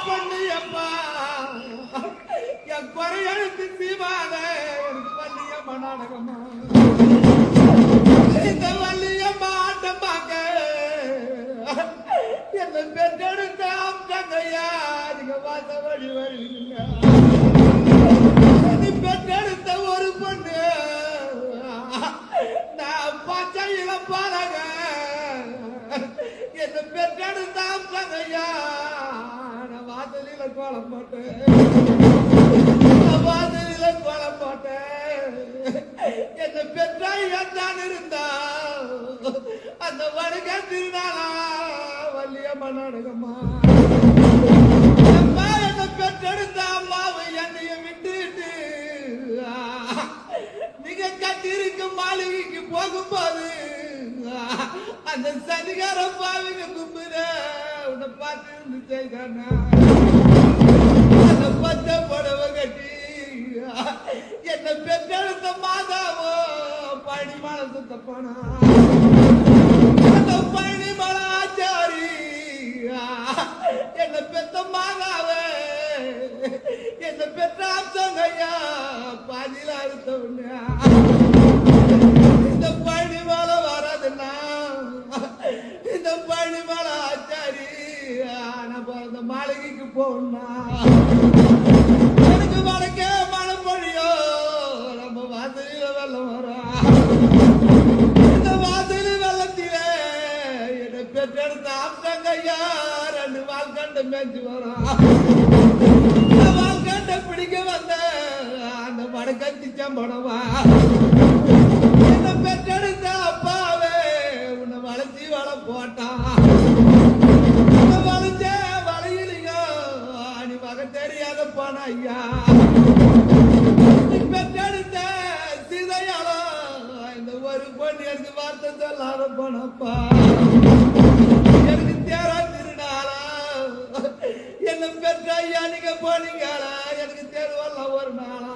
பண்ணியப்பா என் குறையெழுத்து சீவாத எனக்கு வள்ளியம்மா நாடகமா இந்த வள்ளியம்மா ஆட்டம் பார்க்க என்ன பெற்றெடுத்த அம்சங்கையா நீங்க வாச வழி வழிங்க நீ பெற்றெடுத்த ஒரு பொண்ணு நான் பச்சை இளப்பாலக என்ன பெற்றெடுத்த அம்சங்கையா நான் வாசலில கோலம் போட்டேன் வாசலில கோலம் போட்டேன் என்ன பெற்றாய் தான் இருந்தா அந்த வடுக திருநாளா வள்ளியம்மா நாடகம்மா என்ன பெற்றெடுத்த அம்மாவை என்னைய விட்டுட்டு நீங்க கட்டிருக்கும் மாளிகைக்கு போகும்போது அந்த சதிகார பாவிங்க கும்புற உன்னை பார்த்து இருந்து செய்தானா அந்த பச்சை புடவை கட்டி என்ன பெற்றெடுத்த மாதாவோ பழனிமலை சுத்த போனா அந்த பழனிமலை ஆச்சாரி என்ன பெத்த மாதாவே என்ன பெற்ற அம்சங்கையா பாதியில அறுத்த உண்மையா இந்த பழனிமலை வராதுன்னா இந்த பழனிமலை ஆச்சாரி நம்ம அந்த மாளிகைக்கு போனா எனக்கு வடக்க மழை பொழியோ நம்ம வாசலில வெள்ளம் வரும் இந்த வாசலி வெள்ளத்திலே என்னை பெற்றெடுத்த அம்சங்கையா ரெண்டு வாழ்க்கண்ட மேய்ச்சி வரும் வாழ்க்கண்ட பிடிக்க வந்த அந்த வடக்கத்தி சம்பளமா என்னை பெற்றெடுத்த அப்பாவே உன்னை வளர்ச்சி வள போட்டான் வளைஞ்ச வளையிலையோ நீ வகை தெரியாத போன ஐயா பெற்றெடுத்த சீதையாலோ இந்த ஒரு பொண்ணு எனக்கு வார்த்தை சொல்லாத போனப்பா எனக்கு தேரா திருநாளா என்ன பெற்ற ஐயா நீங்க போனீங்களா எனக்கு தேர்வெல்லாம் ஒரு நாளா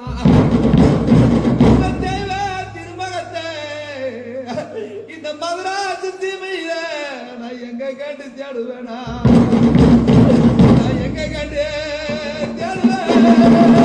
தெய்வ திருமகத்தை இந்த மதுராசு தீமையில நான் எங்க கண்டு தேடுவேனா நான் எங்க கண்டு தேடுவேன்